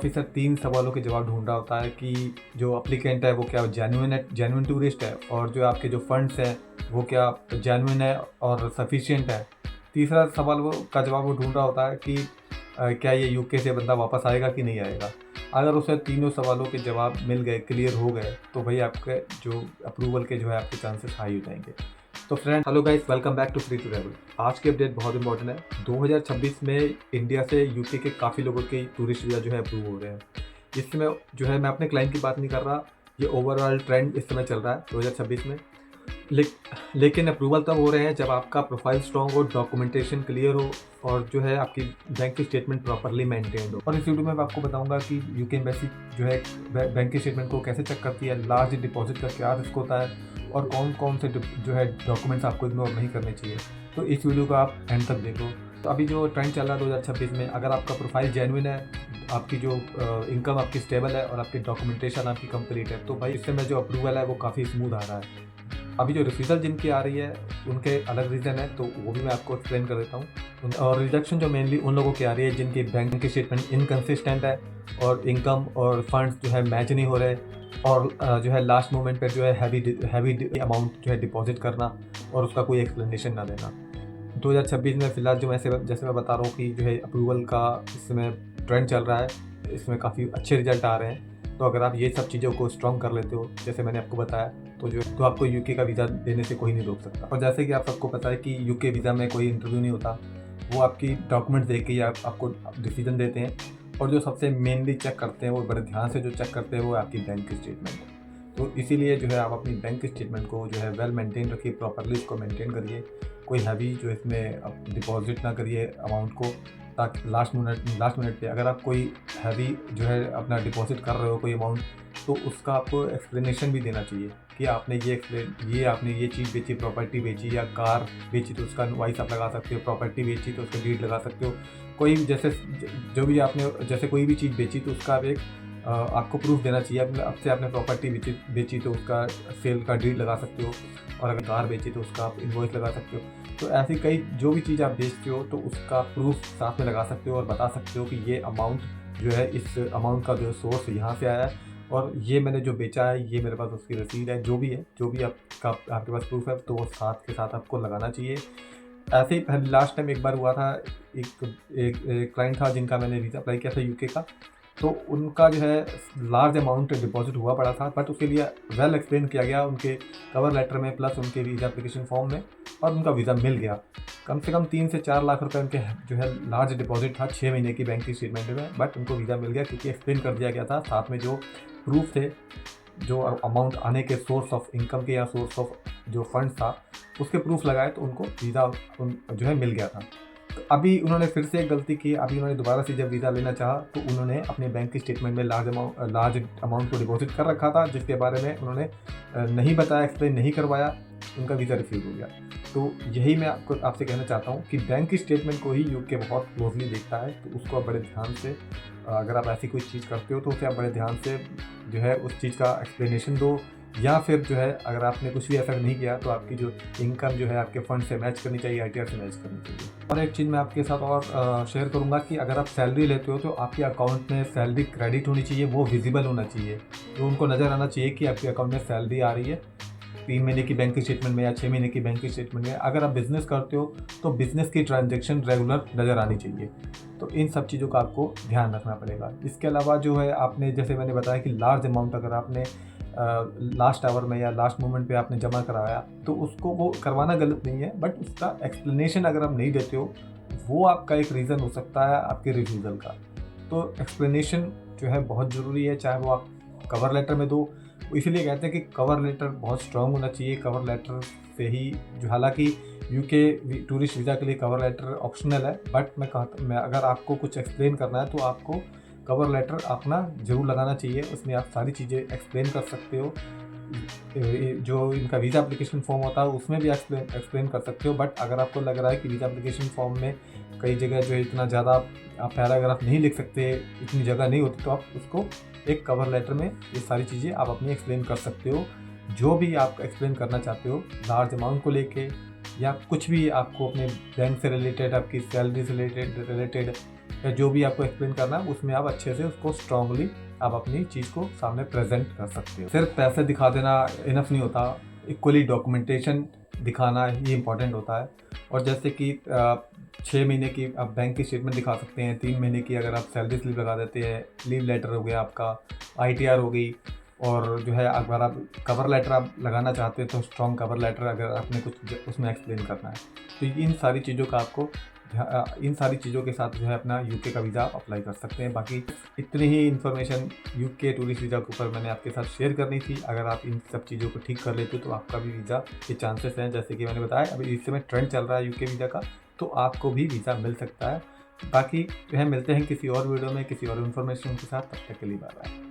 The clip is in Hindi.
ऑफिसर 3 सवालों के जवाब ढूँढ रहा होता है कि जो एप्लीकेंट है वो क्या जेन्युइन टूरिस्ट है, और जो आपके जो फंड्स हैं वो क्या जेन्युइन है और सफिशिएंट है। तीसरा सवाल वो का जवाब वो ढूँढ रहा होता है कि क्या ये यूके से बंदा वापस आएगा कि नहीं आएगा। अगर उसे तीनों सवालों के जवाब मिल गए, क्लियर हो गए, तो भाई आपके जो अप्रूवल के जो है आपके चांसेस हाई हो जाएंगे। तो friend, hello guys, welcome back to free to travel. आज की अपडेट बहुत इंपॉर्टेंट है। 2026 में इंडिया से यूके के काफ़ी लोगों के टूरिस्ट वीज़ा जो है अप्रूव हो रहे हैं। इस समय जो है मैं अपने क्लाइंट की बात नहीं कर रहा, ये ओवरऑल ट्रेंड इस समय चल रहा है 2026 में। लेकिन अप्रूवल तब हो रहे हैं जब आपका प्रोफाइल स्ट्रॉन्ग हो, डॉक्यूमेंटेशन क्लियर हो, और जो है आपकी बैंक की स्टेटमेंट प्रॉपरली मेंटेन्ड हो। और इस वीडियो में मैं आपको बताऊंगा कि यूके एम्बेसी जो है बैंक की स्टेटमेंट को कैसे चेक करती है, लार्ज डिपॉजिट का क्या रिस्क होता है, और कौन कौन से जो है डॉक्यूमेंट्स आपको इग्नोर नहीं करने चाहिए। तो इस वीडियो को आप एंड तक देखो। तो अभी जो ट्रेंड चल रहा है 2026 में, अगर आपका प्रोफाइल जेन्युइन है, आपकी जो इनकम आपकी स्टेबल है और आपकी डॉक्यूमेंटेशन आपकी कंप्लीट है, तो भाई इस समय जो अप्रूवल है वो काफ़ी स्मूथ आ रहा है। अभी जो रिफ्यूज़ल जिनकी आ रही है उनके अलग रीज़न है, तो वो भी मैं आपको एक्सप्लेन कर देता हूँ। और रिजेक्शन जो मेनली उन लोगों की आ रही है जिनकी बैंक की स्टेटमेंट इनकन्सिस्टेंट है, और इनकम और फंड्स जो है मैच नहीं हो रहे, और जो है लास्ट मोमेंट पर जो है हैवी अमाउंट जो है डिपॉजिट करना और उसका कोई एक्सप्लेनेशन ना देना। 2026 में फ़िलहाल जो जैसे मैं बता रहा हूँ कि जो है अप्रूवल का इस समय ट्रेंड चल रहा है, इसमें काफ़ी अच्छे रिजल्ट आ रहे हैं। तो अगर आप ये सब चीज़ों को स्ट्रॉन्ग कर लेते हो, जैसे मैंने आपको बताया, तो आपको यूके का वीज़ा देने से कोई नहीं रोक सकता। और जैसे कि आप सबको पता है कि यूके वीज़ा में कोई इंटरव्यू नहीं होता, वो आपकी डॉक्यूमेंट देख के ही आपको डिसीजन देते हैं। और जो सबसे मेनली चेक करते हैं, वो बड़े ध्यान से जो चेक करते हैं, वो आपकी बैंक की स्टेटमेंट। तो इसीलिए जो है आप अपनी बैंक की स्टेटमेंट को जो है वेल मेंटेन रखिए, प्रॉपरली इसको मेंटेन करिए। कोई हैवी जो इसमें आप डिपॉजिट ना करिए अमाउंट को, ताकि लास्ट मिनट पे अगर आप कोई हैवी जो है अपना डिपॉजिट कर रहे हो कोई अमाउंट, तो उसका आपको एक्सप्लेनेशन भी देना चाहिए कि आपने आपने ये चीज़ बेची, प्रॉपर्टी बेची या कार बेची, तो उसका वाइस आप लगा सकते हो। प्रॉपर्टी बेची तो उसका डीड लगा सकते हो। कोई भी जो भी आपने जैसे कोई भी चीज़ बेची, तो उसका आप एक आपको प्रूफ देना चाहिए। अब से आपने प्रॉपर्टी बेची तो उसका सेल का डीड लगा सकते हो, और अगर कार बेची तो उसका आप इन्वॉइस लगा सकते हो। तो ऐसी कई जो भी चीज़ आप बेचते हो, तो उसका प्रूफ साथ में लगा सकते हो और बता सकते हो कि ये अमाउंट जो है, इस अमाउंट का जो सोर्स यहाँ से आया है, और ये मैंने जो बेचा है, ये मेरे पास उसकी रसीद है। जो भी आपके पास प्रूफ है, तो वो साथ के साथ आपको लगाना चाहिए। ऐसे ही लास्ट टाइम एक बार हुआ था, एक क्लाइंट था जिनका मैंने वीज़ा अप्लाई किया था यूके का। तो उनका जो है लार्ज अमाउंट डिपॉजिट हुआ पड़ा था, बट उसके लिए वेल एक्सप्लेन किया गया उनके कवर लेटर में, प्लस उनके वीज़ा एप्लीकेशन फॉर्म में, और उनका वीज़ा मिल गया। कम से कम 3 से 4 लाख रुपए उनके जो है लार्ज डिपॉजिट था 6 महीने की बैंक की स्टेटमेंट में, बट उनको वीज़ा मिल गया क्योंकि एक्सप्लेन कर दिया गया था। साथ में जो प्रूफ थे, जो अमाउंट आने के सोर्स ऑफ इनकम के या सोर्स ऑफ जो फंड था, उसके प्रूफ लगाए, तो उनको वीज़ा जो है मिल गया था। तो अभी उन्होंने फिर से एक गलती की। अभी उन्होंने दोबारा से जब वीज़ा लेना चाहा, तो उन्होंने अपने बैंक की स्टेटमेंट में लार्ज अमाउंट को डिपॉजिट कर रखा था, जिसके बारे में उन्होंने नहीं बताया, एक्सप्लेन नहीं करवाया। उनका वीज़ा रिफ्यूज़ हो गया। तो यही मैं आपसे कहना चाहता हूँ कि बैंक की स्टेटमेंट को ही यूके बहुत क्लोजली देखता है, तो उसको आप बड़े ध्यान से, अगर आप ऐसी कोई चीज़ करते हो, तो उसे आप बड़े ध्यान से जो है उस चीज़ का एक्सप्लेनेशन दो। या फिर जो है अगर आपने कुछ भी ऐसा नहीं किया, तो आपकी जो इनकम जो है आपके फंड से मैच करनी चाहिए, आईटीआर से मैच करनी चाहिए। और एक चीज़ मैं आपके साथ और शेयर करूंगा कि अगर आप सैलरी लेते हो, तो आपके अकाउंट में सैलरी क्रेडिट होनी चाहिए, वो विजिबल होना चाहिए। तो उनको नज़र आना चाहिए कि आपके अकाउंट में सैलरी आ रही है 3 महीने की बैंक की स्टेटमेंट में या 6 महीने की बैंक की स्टेटमेंट में। अगर आप बिज़नेस करते हो, तो बिज़नेस की ट्रांजैक्शन रेगुलर नज़र आनी चाहिए। तो इन सब चीज़ों का आपको ध्यान रखना पड़ेगा। इसके अलावा जो है, आपने जैसे मैंने बताया कि लार्ज अमाउंट अगर आपने लास्ट आवर में या लास्ट मोमेंट पे आपने जमा कराया, तो उसको वो करवाना गलत नहीं है, बट उसका एक्सप्लेनेशन अगर आप नहीं देते हो, वो आपका एक रीज़न हो सकता है आपके रिफ्यूज़ल का। तो एक्सप्लेनेशन जो है बहुत ज़रूरी है, चाहे वो आप कवर लेटर में दो। इसीलिए कहते हैं कि कवर लेटर बहुत स्ट्रॉन्ग होना चाहिए। कवर लेटर से ही जो, हालांकि यूके टूरिस्ट वीज़ा के लिए कवर लेटर ऑप्शनल है, बट मैं अगर आपको कुछ एक्सप्लेन करना है, तो आपको कवर लेटर अपना ज़रूर लगाना चाहिए। उसमें आप सारी चीज़ें एक्सप्लेन कर सकते हो। जो इनका वीज़ा एप्लीकेशन फॉर्म होता है, उसमें भी एक्सप्लेन कर सकते हो। बट अगर आपको लग रहा है कि वीज़ा एप्लीकेशन फॉर्म में कई जगह जो है इतना ज़्यादा आप पैराग्राफ नहीं लिख सकते, इतनी जगह नहीं होती, तो आप उसको एक कवर लेटर में ये सारी चीज़ें आप अपनी एक्सप्लेन कर सकते हो। जो भी आप एक्सप्लेन करना चाहते हो, लार्ज अमाउंट को लेके, या कुछ भी आपको अपने बैंक से रिलेटेड, आपकी सैलरी से रिलेटेड, या जो भी आपको एक्सप्लेन करना है उसमें आप अच्छे से उसको स्ट्रांगली आप अपनी चीज़ को सामने प्रेजेंट कर सकते हो। सिर्फ पैसे दिखा देना इनफ नहीं होता, इक्वली डॉक्यूमेंटेशन दिखाना ही इम्पॉर्टेंट होता है। और जैसे कि 6 महीने की आप बैंक की स्टेटमेंट दिखा सकते हैं, 3 महीने की अगर आप सैलरी स्लिप लगा देते हैं, लीव लेटर हो गया आपका, ITR हो गई, और जो है अगर आप कवर लेटर आप लगाना चाहते हैं तो स्ट्रॉन्ग कवर लेटर अगर आपने कुछ उसमें एक्सप्लेन करना है, तो इन सारी चीज़ों का आपको इन सारी चीज़ों के साथ जो है अपना UK का वीज़ा आप अप्लाई कर सकते हैं। बाकी इतनी ही इन्फॉर्मेशन UK टूरिस्ट वीज़ा के ऊपर मैंने आपके साथ शेयर करनी थी। अगर आप इन सब चीज़ों को ठीक कर लेते हो तो आपका भी वीज़ा के चांसेस हैं, जैसे कि मैंने बताया अभी इस समय ट्रेंड चल रहा है UK वीज़ा का, तो आपको भी वीज़ा मिल सकता है। बाकी जो है मिलते हैं किसी और वीडियो में किसी और इन्फॉर्मेशन के साथ, तब तक के लिए बाय बाय।